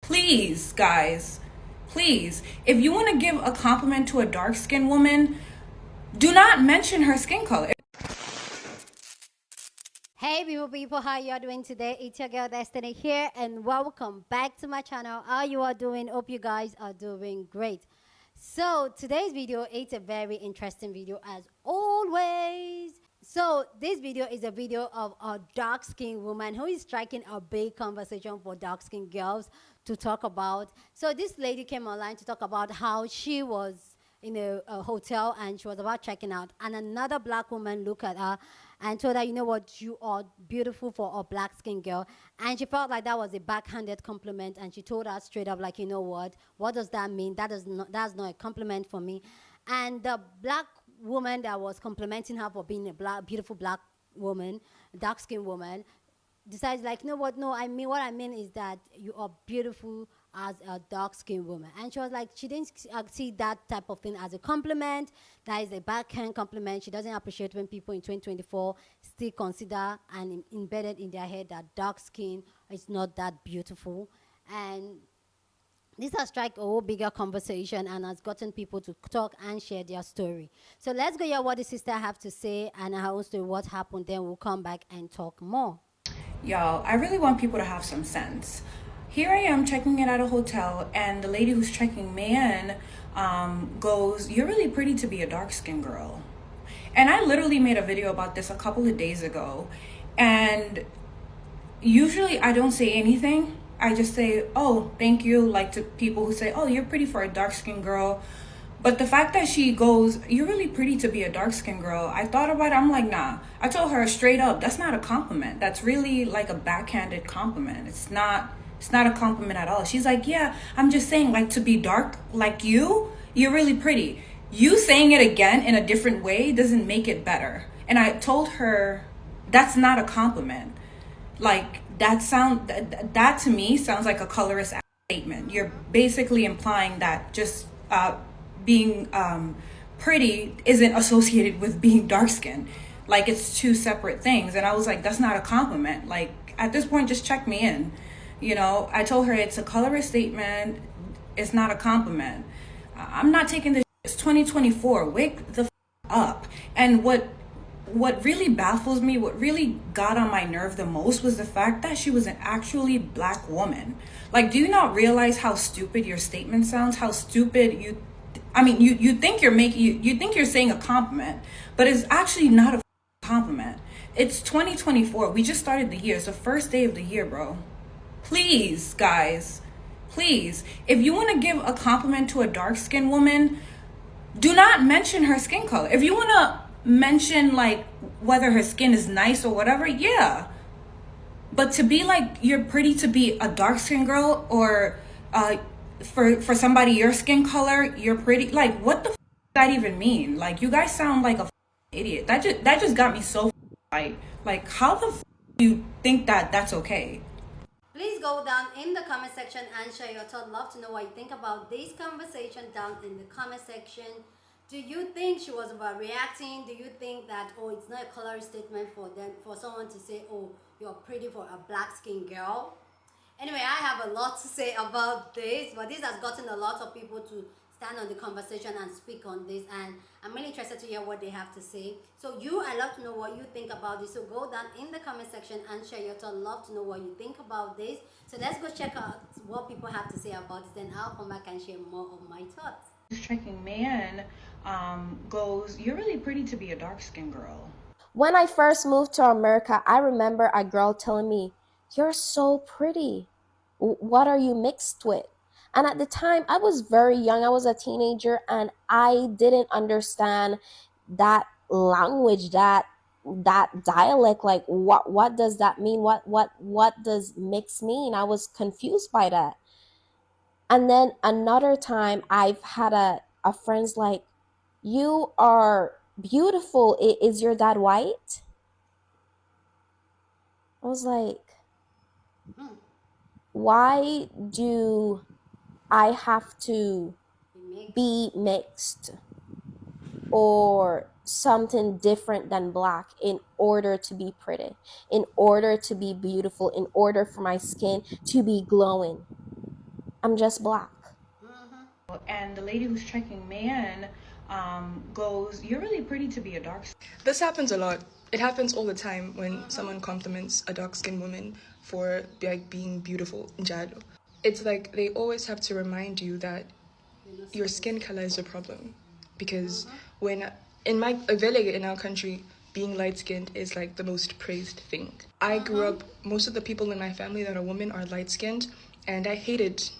Please, guys, please, if you want to give a compliment to a dark-skinned woman, do not mention her skin color. Hey people, how you are doing today? It's your girl Destiny here, and welcome back to my channel. How you are doing? Hope you guys are doing great. So today's video is a very interesting video as always. So this video is a video of a dark-skinned woman who is striking a big conversation for dark-skinned girls to talk about. So this lady came online to talk about how she was in a hotel and she was about checking out, and another black woman looked at her and told her, you know what, you are beautiful for a black skin girl. And she felt like that was a backhanded compliment, and she told her straight up, like, you know what does that mean? That's not a compliment for me. And the black woman that was complimenting her for being a beautiful black woman, dark skinned woman, decides, like, you know what, no, I mean, what I mean is that you are beautiful as a dark-skinned woman. And she was like, she didn't see that type of thing as a compliment. That is a backhand compliment. She doesn't appreciate when people in 2024 still consider and embedded in their head that dark skin is not that beautiful. And this has struck a whole bigger conversation and has gotten people to talk and share their story. So let's go hear what the sister have to say and her own story, what happened. Then we'll come back and talk more. Y'all, I really want people to have some sense. Here I am checking in at a hotel, and the lady who's checking me in goes, "You're really pretty to be a dark-skinned girl." And I literally made a video about this a couple of days ago. And usually I don't say anything. I just say, "Oh, thank you," like to people who say, "Oh, you're pretty for a dark-skinned girl." But the fact that she goes, "You're really pretty to be a dark-skinned girl," I thought about it. I'm like, nah. I told her straight up, that's not a compliment. That's really like a backhanded compliment. It's not a compliment at all. She's like, "Yeah, I'm just saying, like, to be dark like you're really pretty." You saying it again in a different way doesn't make it better. And I told her, that's not a compliment. Like, that to me sounds like a colorist statement. You're basically implying that just being pretty isn't associated with being dark skinned. Like, it's two separate things. And I was like, that's not a compliment. Like, at this point, just check me in. I told her it's a colorist statement. It's not a compliment. I'm not taking this. It's 2024. Wake the up. And what really baffles me, what really got on my nerve the most, was the fact that she was an actually black woman. Like, do you not realize how stupid your statement sounds? How stupid you think you think you're saying a compliment, but it's actually not a compliment. It's 2024. We just started the year. It's the first day of the year, bro. Please, guys, please, if you want to give a compliment to a dark-skinned woman, do not mention her skin color. If you want to mention, like, whether her skin is nice or whatever, yeah. But to be like, you're pretty to be a dark-skinned girl, or for somebody your skin color, you're pretty, like, what the does that even mean? Like, you guys sound like a idiot. That just got me so like, how the do you think that that's okay? Please go down in the comment section and share your thoughts. Love to know what you think about this conversation down in the comment section. Do you think she was overreacting? Do you think that, oh, it's not a color statement for someone to say, oh, you're pretty for a black skin girl? Anyway, I have a lot to say about this, but this has gotten a lot of people to stand on the conversation and speak on this, and I'm really interested to hear what they have to say. So I love to know what you think about this. So go down in the comment section and share your thoughts. Love to know what you think about this. So let's go check out what people have to say about this, then I'll come back and share more of my thoughts. Striking man goes, "You're really pretty to be a dark-skinned girl." When I first moved to America, I remember a girl telling me, "You're so pretty. What are you mixed with?" And at the time, I was very young. I was a teenager, and I didn't understand that language, that dialect. Like, what does that mean? What does mix mean? I was confused by that. And then another time, I've had a friend's like, "You are beautiful. Is your dad white?" I was like, why do I have to be mixed or something different than black in order to be pretty, in order to be beautiful, in order for my skin to be glowing? I'm just black. And the lady who's checking man goes, "You're really pretty to be a dark skin." This happens a lot. It happens all the time when someone compliments a dark-skinned woman for like being beautiful. Njalo. It's like they always have to remind you that your skin color is a problem, because when in our country, being light-skinned is like the most praised thing. I grew up, most of the people in my family that are women are light-skinned, and I hated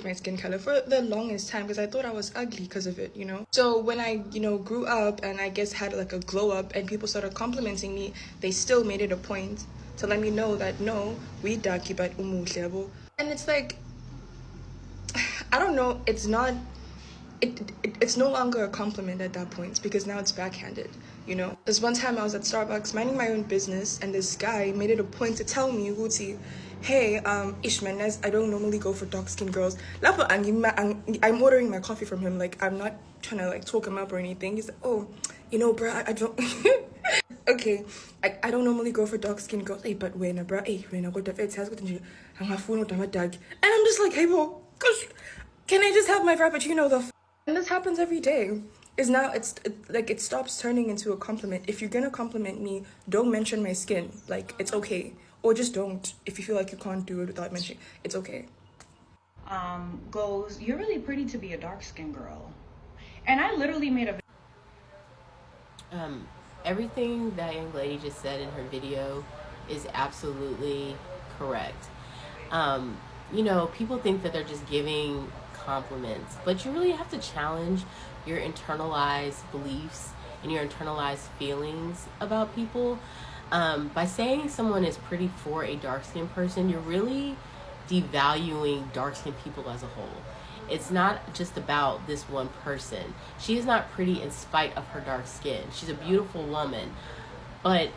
my skin color for the longest time because I thought I was ugly because of it, you know? So when I, grew up and I guess had like a glow up and people started complimenting me, they still made it a point to let me know that no, we dark but umuhle. And it's like, I don't know, it's not, it's no longer a compliment at that point because now it's backhanded, you know? This one time I was at Starbucks minding my own business and this guy made it a point to tell me, Guti, hey, Ishmael, I don't normally go for dark-skinned girls. I'm ordering my coffee from him, like, I'm not trying to, like, talk him up or anything. He's like, oh, bruh, I don't... Okay, I don't normally go for dark-skinned girls. Hey, but when, bruh, hey, when I go to Feds, and I'm just like, hey, bro, gosh, can I just have my frappuccino, And this happens every day. Is now, it stops turning into a compliment. If you're gonna compliment me, don't mention my skin. Like, it's okay. Or just don't. If you feel like you can't do it without mentioning, it's okay. Goes, "You're really pretty to be a dark-skinned girl." And I literally made a... Everything that young lady just said in her video is absolutely correct. People think that they're just giving compliments, but you really have to challenge your internalized beliefs and your internalized feelings about people. By saying someone is pretty for a dark-skinned person, you're really devaluing dark-skinned people as a whole. It's not just about this one person. She is not pretty in spite of her dark skin. She's a beautiful woman. But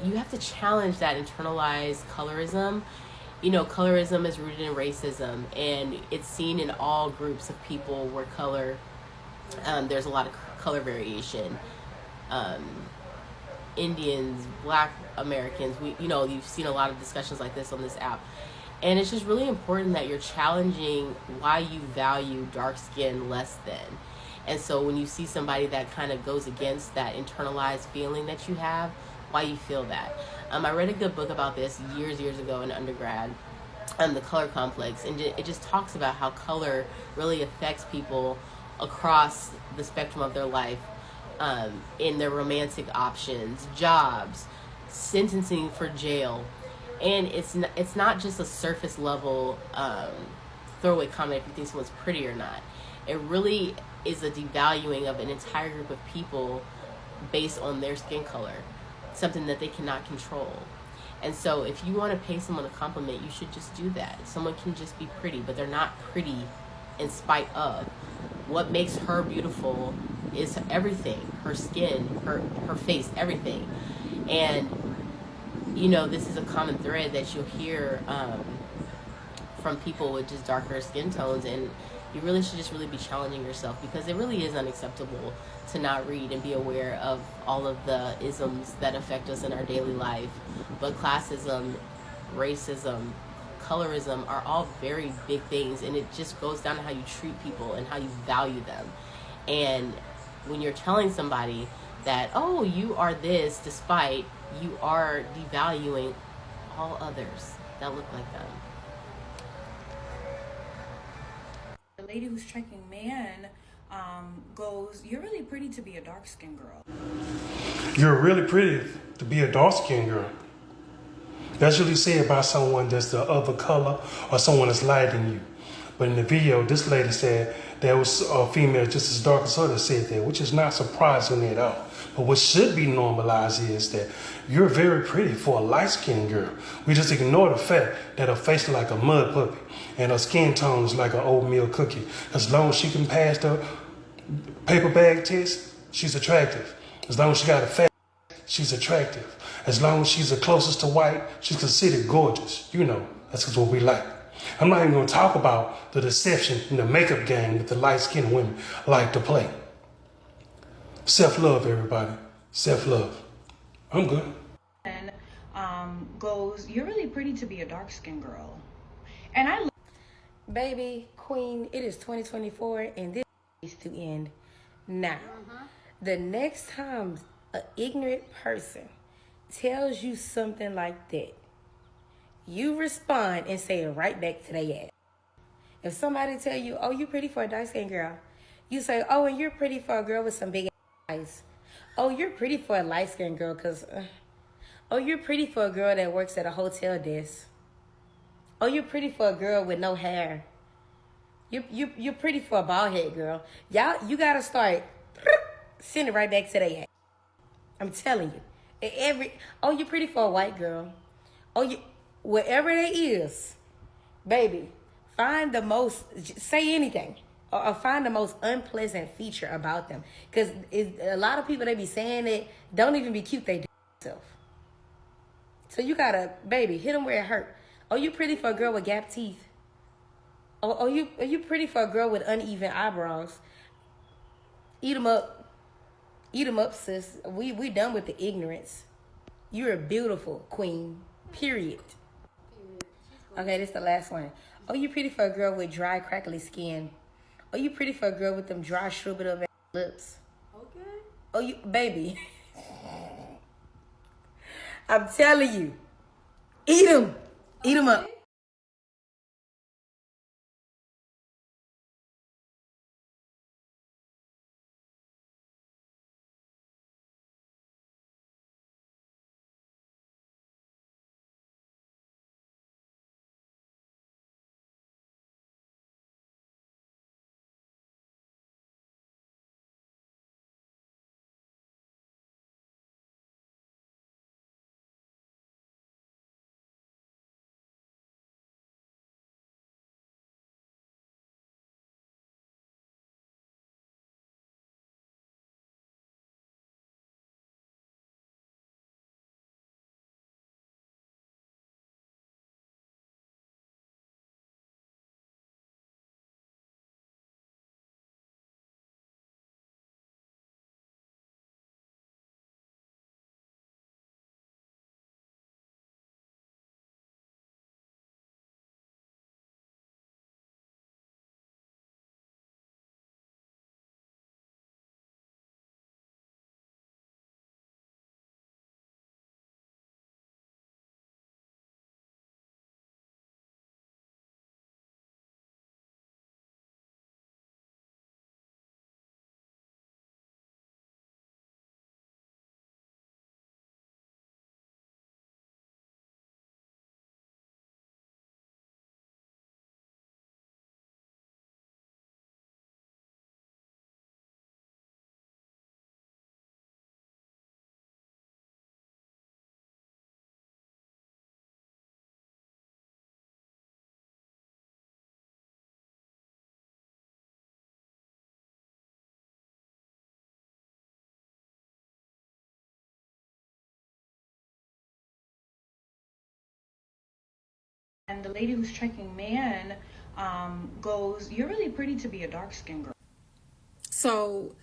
you have to challenge that internalized colorism. Colorism is rooted in racism, and it's seen in all groups of people where color, there's a lot of color variation. Indians, Black Americans, you've seen a lot of discussions like this on this app. And it's just really important that you're challenging why you value dark skin less than. And so when you see somebody that kind of goes against that internalized feeling that you have, why you feel that. I read a good book about this years ago in undergrad, The Color Complex, and it just talks about how color really affects people across the spectrum of their life, in their romantic options, jobs, sentencing for jail. And it's not just a surface level throwaway comment if you think someone's pretty or not. It really is a devaluing of an entire group of people based on their skin color, something that they cannot control. And so if you want to pay someone a compliment, you should just do that. Someone can just be pretty, but they're not pretty in spite of. What makes her beautiful is everything, her skin, her face, everything. And this is a common thread that you'll hear from people with just darker skin tones, and you really should just really be challenging yourself, because it really is unacceptable to not read and be aware of all of the isms that affect us in our daily life. But classism, racism, colorism are all very big things, and it just goes down to how you treat people and how you value them. And when you're telling somebody that, oh, you are this, despite you are devaluing all others that look like them. The lady who's checking man goes, "You're really pretty to be a dark-skinned girl." You're really pretty to be a dark-skinned girl. That's usually said by someone that's the other color or someone that's lighter than you. But in the video, this lady said there was a female just as dark as her that said that, which is not surprising at all. But what should be normalized is that you're very pretty for a light-skinned girl. We just ignore the fact that her face is like a mud puppy and her skin tone is like an oatmeal cookie. As long as she can pass the paper bag test, she's attractive. As long as she got a fat, she's attractive. As long as she's the closest to white, she's considered gorgeous. That's just what we like. I'm not even going to talk about the deception in the makeup game that the light-skinned women like to play. Self-love, everybody. Self-love. I'm good. And goes, "You're really pretty to be a dark-skinned girl." And I... Baby, queen, it is 2024 and this is to end now. The next time an ignorant person tells you something like that, you respond and say it right back to their ass. If somebody tell you, oh, you pretty for a dark-skinned girl, you say, oh, and you're pretty for a girl with some big eyes. Oh, you're pretty for a light-skinned girl because, oh, you're pretty for a girl that works at a hotel desk. Oh, you're pretty for a girl with no hair. You're pretty for a bald head girl. Y'all, you gotta start send it right back to their ass. I'm telling you. Oh, you're pretty for a white girl. Oh, you wherever it is, baby, find the most, say anything. Or find the most unpleasant feature about them. Because a lot of people, they be saying it, don't even be cute, they do themselves. So you gotta, baby, hit them where it hurt. Oh, you pretty for a girl with gap teeth. Oh, you pretty for a girl with uneven eyebrows. Eat them up. Eat them up, sis. We done with the ignorance. You're a beautiful queen. Period. Okay, this is the last one. Oh, you pretty for a girl with dry, crackly skin. Oh, you pretty for a girl with them dry, shriveled up lips. Okay. Oh, you, baby. I'm telling you. Eat them. Eat them up. And the lady who's checking man goes, you're really pretty to be a dark-skinned girl. So,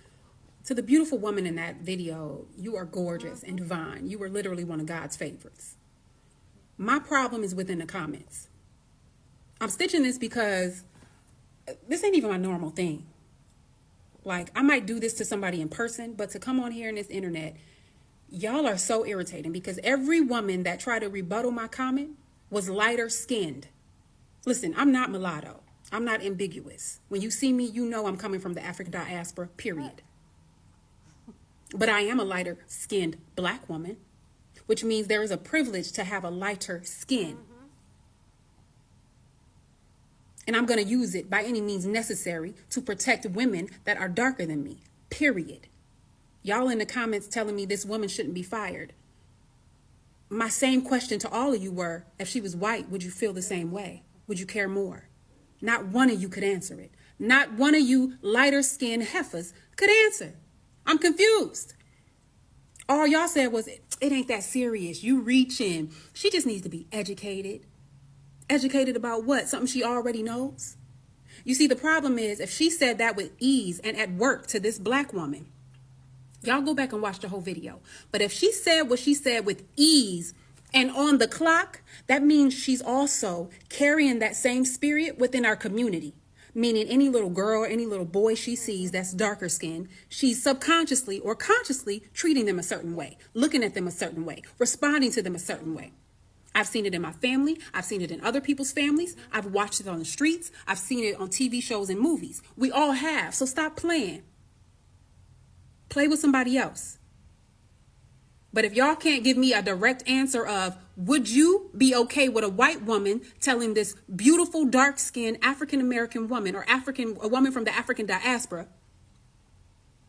to the beautiful woman in that video, you are gorgeous and divine. You are literally one of God's favorites. My problem is within the comments. I'm stitching this because this ain't even my normal thing. Like, I might do this to somebody in person, but to come on here in this internet, y'all are so irritating because every woman that tried to rebuttal my comment was lighter skinned. Listen, I'm not mulatto. I'm not ambiguous. When you see me, you know I'm coming from the African diaspora, period. But I am a lighter skinned black woman, which means there is a privilege to have a lighter skin. And I'm going to use it by any means necessary to protect women that are darker than me, period. Y'all in the comments telling me this woman shouldn't be fired. My same question to all of you were, if she was white, would you feel the same way? Would you care more? Not one of you could answer it. Not one of you lighter skinned heifers could answer. I'm confused. All y'all said was, it ain't that serious. You reaching. She just needs to be educated. Educated about what? Something she already knows? You see, the problem is if she said that with ease and at work to this black woman, y'all go back and watch the whole video. But if she said what she said with ease and on the clock, that means she's also carrying that same spirit within our community. Meaning any little girl or any little boy she sees that's darker skinned, she's subconsciously or consciously treating them a certain way, looking at them a certain way, responding to them a certain way. I've seen it in my family. I've seen it in other people's families. I've watched it on the streets. I've seen it on TV shows and movies. We all have. So stop playing. Play with somebody else. But if y'all can't give me a direct answer of, would you be okay with a white woman telling this beautiful, dark-skinned African-American woman or a woman from the African diaspora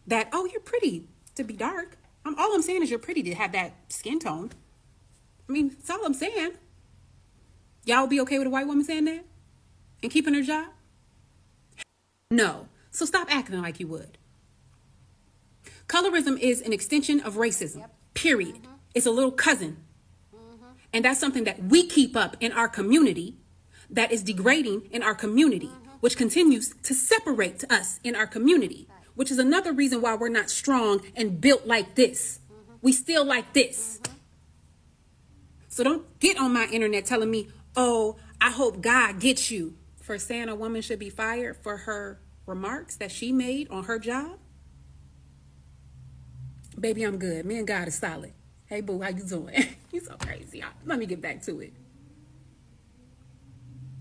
that, oh, you're pretty to be dark. All I'm saying is you're pretty to have that skin tone. I mean, that's all I'm saying. Y'all be okay with a white woman saying that and keeping her job? No. So stop acting like you would. Colorism is an extension of racism. Yep. Period. It's a little cousin. And that's something that we keep up in our community that is degrading in our community, which continues to separate us in our community, which is another reason why we're not strong and built like this. We still like this. So don't get on my internet telling me, oh, I hope God gets you for saying a woman should be fired for her remarks that she made on her job. Baby, I'm good. Me and God is solid. Hey, boo, how you doing? You so crazy. Let me get back to it.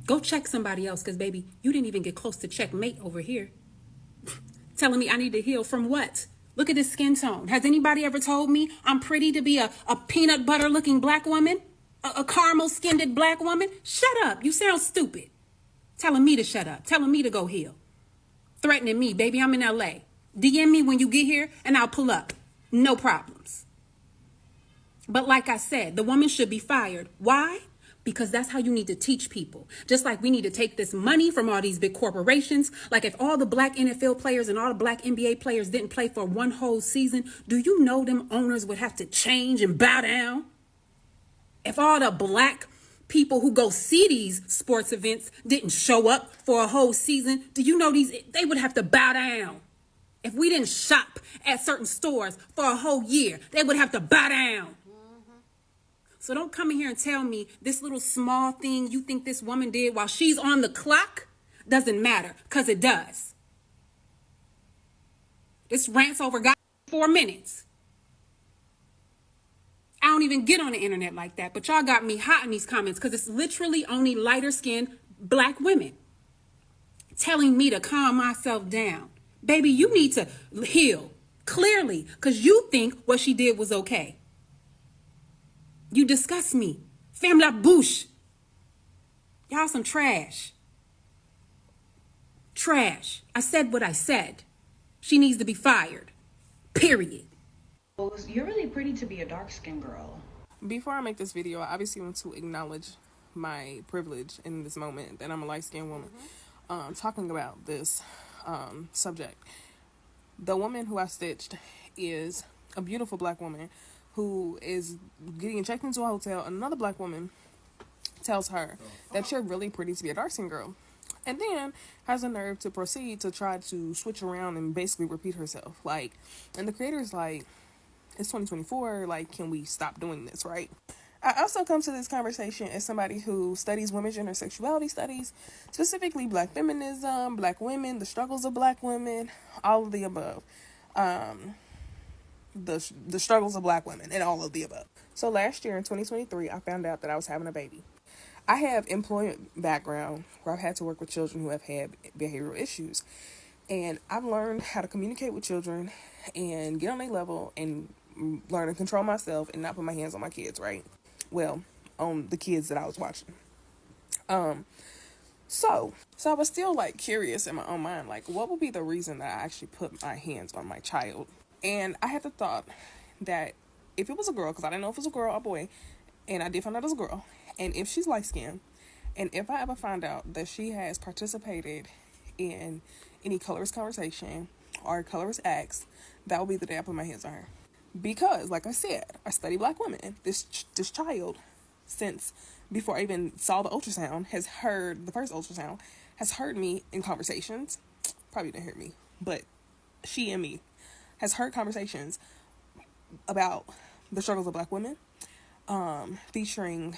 Go check somebody else because, baby, you didn't even get close to checkmate over here. Telling me I need to heal from what? Look at this skin tone. Has anybody ever told me I'm pretty to be a peanut butter looking black woman? A caramel skinned black woman? Shut up. You sound stupid. Telling me to shut up. Telling me to go heal. Threatening me. Baby, I'm in LA. DM me when you get here and I'll pull up. No problems. But like I said, the woman should be fired. Why? Because that's how you need to teach people. Just like we need to take this money from all these big corporations. Like if all the black NFL players and all the black NBA players didn't play for one whole season, do you know them owners would have to change and bow down? If all the black people who go see these sports events didn't show up for a whole season, do you know they would have to bow down? If we didn't shop at certain stores for a whole year, they would have to bow down. So don't come in here and tell me this little small thing you think this woman did while she's on the clock doesn't matter, because it does. This rants over God 4 minutes. I don't even get on the internet like that, but y'all got me hot in these comments because it's literally only lighter skinned black women telling me to calm myself down. Baby, you need to heal clearly because you think what she did was okay. You disgust me. Ferme la bouche. Y'all some trash. Trash. I said what I said. She needs to be fired. Period. You're really pretty to be a dark-skinned girl. Before I make this video, I obviously want to acknowledge my privilege in this moment that I'm a light-skinned woman talking about this subject. The woman who I stitched is a beautiful black woman who is getting checked into a hotel. Another black woman tells her that you're really pretty to be a dark-skinned girl, and then has the nerve to proceed to try to switch around and basically repeat herself. Like, and the creator is like, it's 2024, like, can we stop doing this, right? I also come to this conversation as somebody who studies women's intersexuality studies, specifically black feminism, black women, the struggles of black women, all of the above. The struggles of black women and all of the above. So last year in 2023, I found out that I was having a baby. I have employment background where I've had to work with children who have had behavioral issues. And I've learned how to communicate with children and get on their level and learn to control myself and not put my hands on my kids, right? Well, on the kids that I was watching. So I was still like curious in my own mind, like what would be the reason that I actually put my hands on my child? And I had the thought that if it was a girl, because I didn't know if it was a girl or a boy, and I did find out it was a girl, and if she's light-skinned, and if I ever find out that she has participated in any colorist conversation or colorist acts, that would be the day I put my hands on her. Because, like I said, I study black women. This child, since before I even saw the ultrasound, has heard, the first ultrasound, has heard me in conversations. Probably didn't hear me, but she and me has heard conversations about the struggles of black women, featuring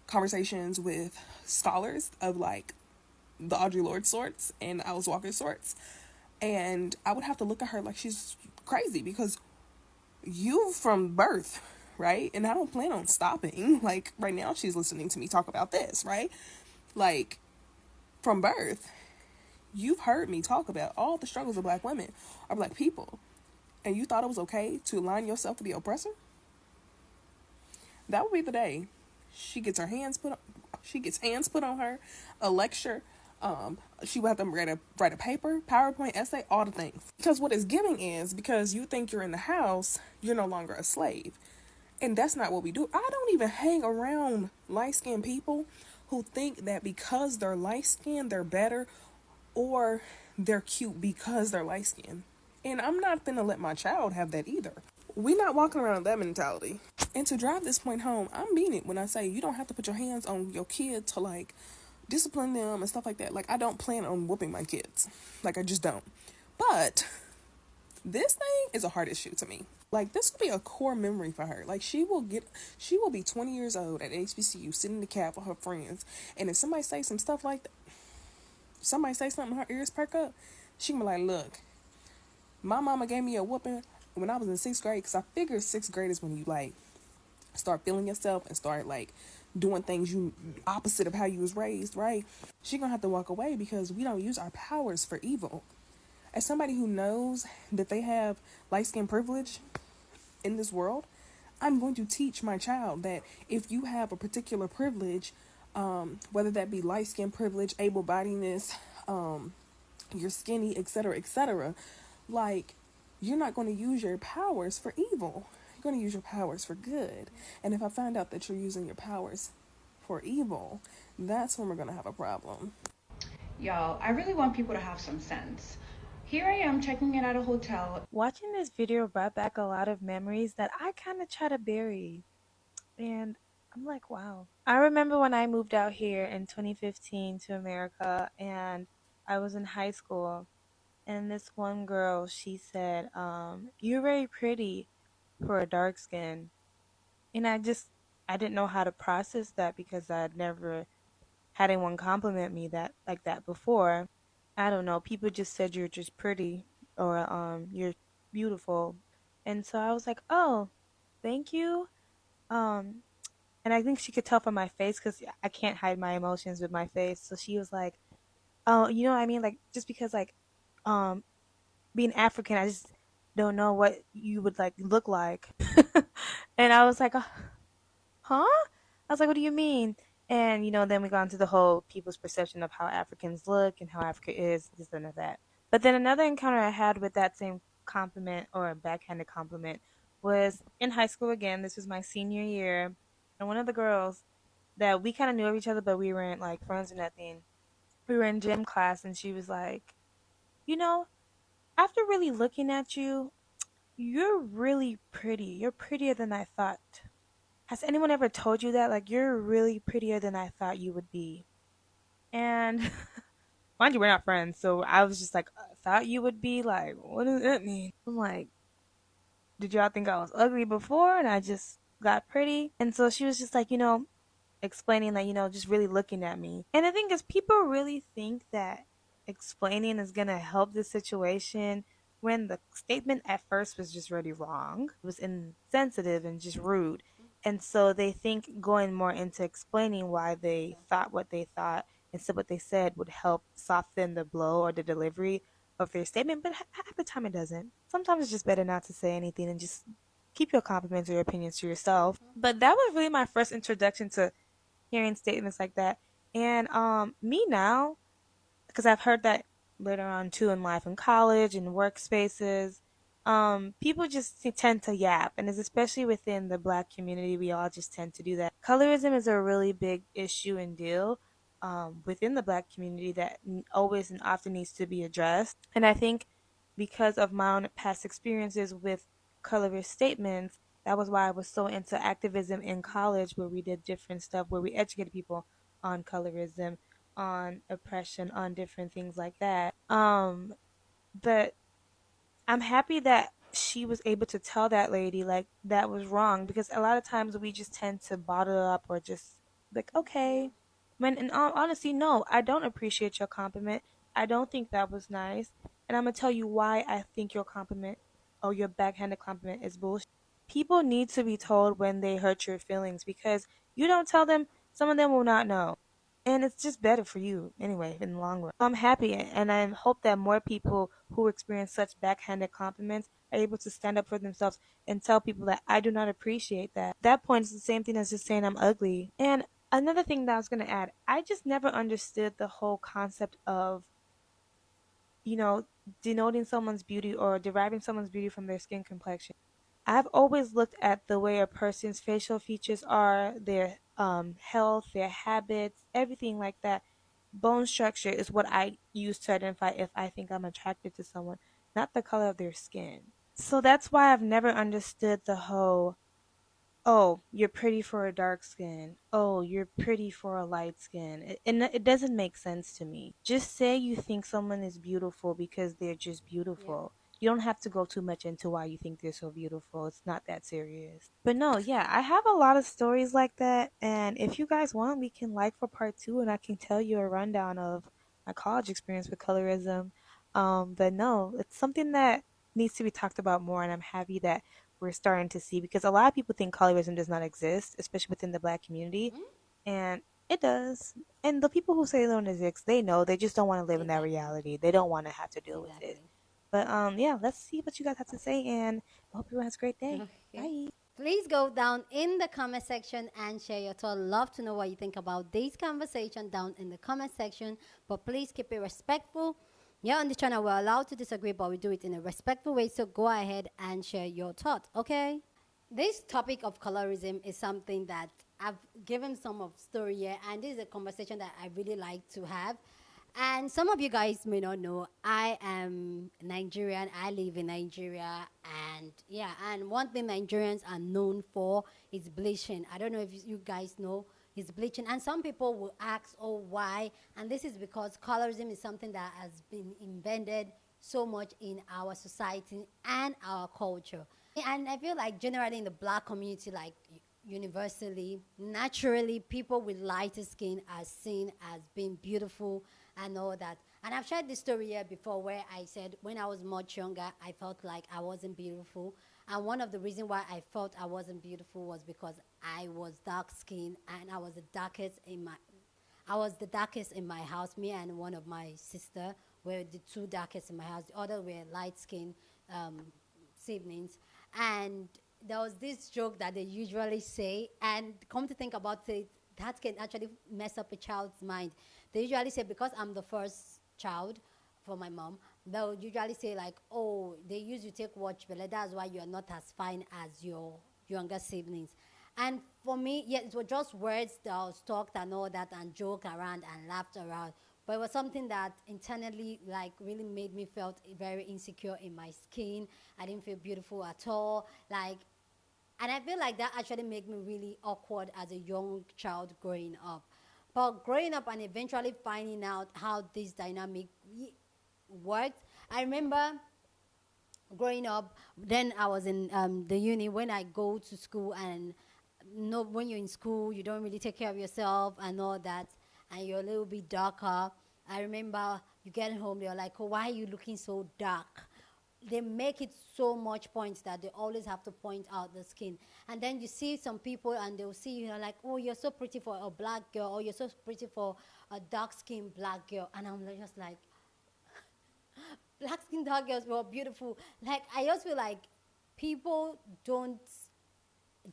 conversations with scholars of like the Audre Lorde sorts and Alice Walker sorts. And I would have to look at her like she's crazy because you from birth, right? And I don't plan on stopping. Like right now she's listening to me talk about this, right? Like from birth, you've heard me talk about all the struggles of black women or black people. And you thought it was okay to align yourself to the oppressor? That would be the day she gets hands put on her, a lecture, she will have them write a paper, PowerPoint essay, all the things. Because what it's giving is because you think you're in the house, you're no longer a slave. And that's not what we do. I don't even hang around light-skinned people who think that because they're light-skinned, they're better, or they're cute because they're light-skinned. And I'm not gonna let my child have that either. We not walking around with that mentality. And to drive this point home, I mean it when I say you don't have to put your hands on your kid to like discipline them and stuff like that. Like I don't plan on whooping my kids. Like I just don't. But this thing is a hard issue to me. Like this will be a core memory for her. Like she will be 20 years old at HBCU sitting in the cab with her friends. And if somebody say some stuff like that, somebody say something, her ears perk up, she can be like, look, my mama gave me a whooping when I was in 6th grade, because I figure 6th grade is when you like start feeling yourself and start like doing things you opposite of how you was raised, right? She gonna have to walk away because we don't use our powers for evil. As somebody who knows that they have light skin privilege in this world, I'm going to teach my child that if you have a particular privilege, whether that be light skin privilege, able-bodiedness, you're skinny, etc., like you're not going to use your powers for evil. You're going to use your powers for good. And if I find out that you're using your powers for evil, that's when we're going to have a problem. Y'all, I really want people to have some sense. Here I am checking in at a hotel. Watching this video brought back a lot of memories that I kind of try to bury. And I'm like, wow. I remember when I moved out here in 2015 to America and I was in high school. And this one girl, she said, you're very pretty for a dark skin. And I didn't know how to process that because I'd never had anyone compliment me that like that before. I don't know. People just said you're just pretty or you're beautiful. And so I was like, "Oh, thank you." Um and I think she could tell from my face cuz I can't hide my emotions with my face. So she was like, "Oh, you know what I mean? Like just because like um being African, I just don't know what you would like look like." And I was like, huh? I was like, what do you mean? And, then we got into the whole people's perception of how Africans look and how Africa is, this and that. But then another encounter I had with that same compliment or backhanded compliment was in high school again. This was my senior year. And one of the girls that we kind of knew of each other, but we weren't like friends or nothing. We were in gym class and she was like, you know, after really looking at you, you're really pretty. You're prettier than I thought. Has anyone ever told you that? Like, you're really prettier than I thought you would be. And mind you, we're not friends. So I was just like, I thought you would be. Like, what does that mean? I'm like, did y'all think I was ugly before and I just got pretty? And so she was just like, explaining that, just really looking at me. And the thing is, people really think that explaining is going to help the situation when the statement at first was just really wrong. It was insensitive and just rude. And so they think going more into explaining why they thought what they thought and said what they said would help soften the blow or the delivery of their statement. But half the time it doesn't. Sometimes it's just better not to say anything and just keep your compliments or your opinions to yourself. But that was really my first introduction to hearing statements like that. And me now, because I've heard that later on too in life in college and workspaces, people just tend to yap, and it's especially within the black community, we all just tend to do that. Colorism is a really big issue and deal within the black community that always and often needs to be addressed. And I think because of my own past experiences with colorist statements, that was why I was so into activism in college, where we did different stuff, where we educated people on colorism, on oppression, on different things like that. But I'm happy that she was able to tell that lady like that was wrong, because a lot of times we just tend to bottle up or just like, okay, when in all honesty, no, I don't appreciate your compliment. I don't think that was nice, and I'm gonna tell you why I think your compliment or your backhanded compliment is bullshit. People need to be told when they hurt your feelings, because you don't tell them, some of them will not know. And it's just better for you anyway in the long run. I'm happy, and I hope that more people who experience such backhanded compliments are able to stand up for themselves and tell people that I do not appreciate that. That point is the same thing as just saying I'm ugly. And another thing that I was going to add, I just never understood the whole concept of, you know, denoting someone's beauty or deriving someone's beauty from their skin complexion. I've always looked at the way a person's facial features are, their health, their habits, everything like that. Bone structure is what I use to identify if I think I'm attracted to someone, not the color of their skin. So that's why I've never understood the whole, oh, you're pretty for a dark skin. Oh, you're pretty for a light skin. It doesn't make sense to me. Just say you think someone is beautiful because they're just beautiful. You don't have to go too much into why you think they're so beautiful. It's not that serious. But no, yeah, I have a lot of stories like that. And if you guys want, we can like for part two and I can tell you a rundown of my college experience with colorism. But no, it's something that needs to be talked about more. And I'm happy that we're starting to see, because a lot of people think colorism does not exist, especially within the black community, and it does. And the people who say it don't exist, they know, they just don't want to live in that reality. They don't want to have to deal with it. But yeah, let's see what you guys have to say, and I hope everyone has a great day. Okay. Bye. Please go down in the comment section and share your thoughts. Love to know what you think about this conversation down in the comment section. But please keep it respectful. Yeah, on this channel, we're allowed to disagree, but we do it in a respectful way. So go ahead and share your thoughts, okay? This topic of colorism is something that I've given some of story here, and this is a conversation that I really like to have. And some of you guys may not know, I am Nigerian. I live in Nigeria, and yeah, and one thing Nigerians are known for is bleaching. I don't know if you guys know is bleaching, and some people will ask, oh, why? And this is because colorism is something that has been invented so much in our society and our culture. And I feel like generally in the black community, like universally, naturally, people with lighter skin are seen as being beautiful and all that. And I've shared this story here before where I said when I was much younger, I felt like I wasn't beautiful. And one of the reasons why I felt I wasn't beautiful was because I was dark skinned and I was the darkest in my house. Me and one of my sister were the two darkest in my house. The other were light skinned siblings. And there was this joke that they usually say, and come to think about it, that can actually mess up a child's mind. They usually say, because I'm the first child for my mom, they'll usually say like, oh, they used to take watch, but that's why you're not as fine as your younger siblings. And for me, yeah, it was just words that was talked and all that and joke around and laughed around. But it was something that internally like really made me felt very insecure in my skin. I didn't feel beautiful at all. Like, and I feel like that actually made me really awkward as a young child growing up. But growing up and eventually finding out how this dynamic worked, I remember growing up, then I was in the uni when I go to school, and no, when you're in school, you don't really take care of yourself and all that, and you're a little bit darker. I remember you get home, they're like, oh, why are you looking so dark? They make it so much points that they always have to point out the skin. And then you see some people and they'll see you like, oh, you're so pretty for a black girl, or you're so pretty for a dark-skinned black girl. And I'm just like, black skin dark girls were beautiful. Like, I just feel like people don't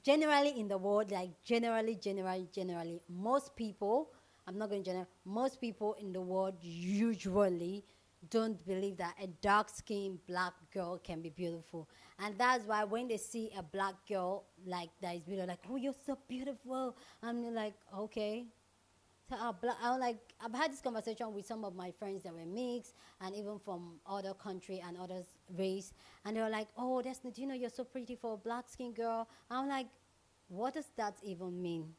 generally in the world, like generally, most people, I'm not going to general, most people in the world usually don't believe that a dark skinned black girl can be beautiful. And that's why when they see a black girl like that is beautiful, like, oh, you're so beautiful. I'm like, okay. So I've had this conversation with some of my friends that were mixed and even from other country and others race, and they were like, oh, you're so pretty for a black skin girl. I'm like, what does that even mean?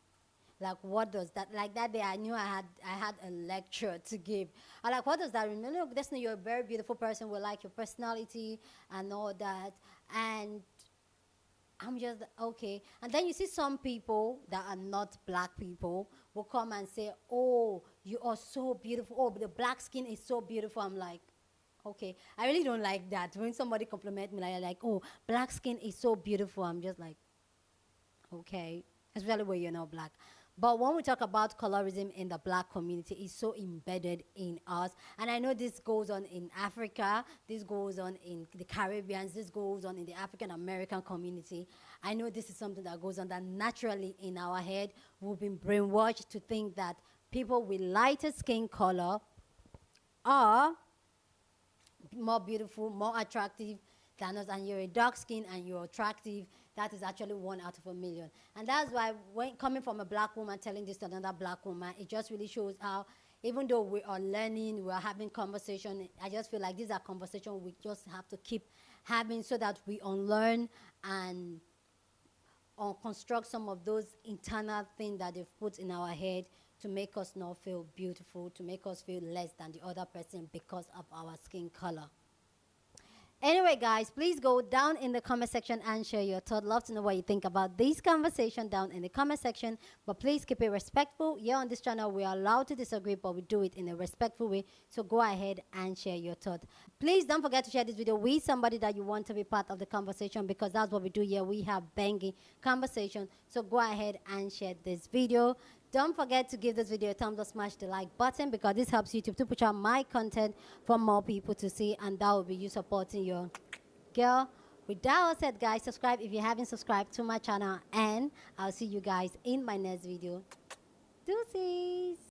Like, what does that, like that day I knew I had a lecture to give. I like, what does that mean? Look, Destiny, you're a very beautiful person. We like your personality and all that. And I'm just okay. And then you see some people that are not black people will come and say, "Oh, you are so beautiful. Oh, the black skin is so beautiful." I'm like, okay. I really don't like that. When somebody compliment me like, "Oh, black skin is so beautiful," I'm just like, okay, especially when you're not black. But when we talk about colorism in the black community, it's so embedded in us. And I know this goes on in Africa, this goes on in the Caribbean, this goes on in the African American community. I know this is something that goes on that naturally in our head. We've been brainwashed to think that people with lighter skin color are more beautiful, more attractive than us, and you're a dark skin and you're attractive, that is actually 1 out of 1 million. And that's why when coming from a black woman telling this to another black woman, it just really shows how even though we are learning, we are having conversation, I just feel like these are conversations we just have to keep having so that we unlearn and construct some of those internal things that they've put in our head to make us not feel beautiful, to make us feel less than the other person because of our skin color. Anyway, guys, please go down in the comment section and share your thought. Love to know what you think about this conversation down in the comment section. But please keep it respectful. Here on this channel, we are allowed to disagree, but we do it in a respectful way. So go ahead and share your thought. Please don't forget to share this video with somebody that you want to be part of the conversation, because that's what we do here. We have banging conversation. So go ahead and share this video. Don't forget to give this video a thumbs up, smash the like button, because this helps YouTube to push out my content for more people to see, and that will be you supporting your girl. With that all said, guys, subscribe if you haven't subscribed to my channel, and I'll see you guys in my next video. Deuces.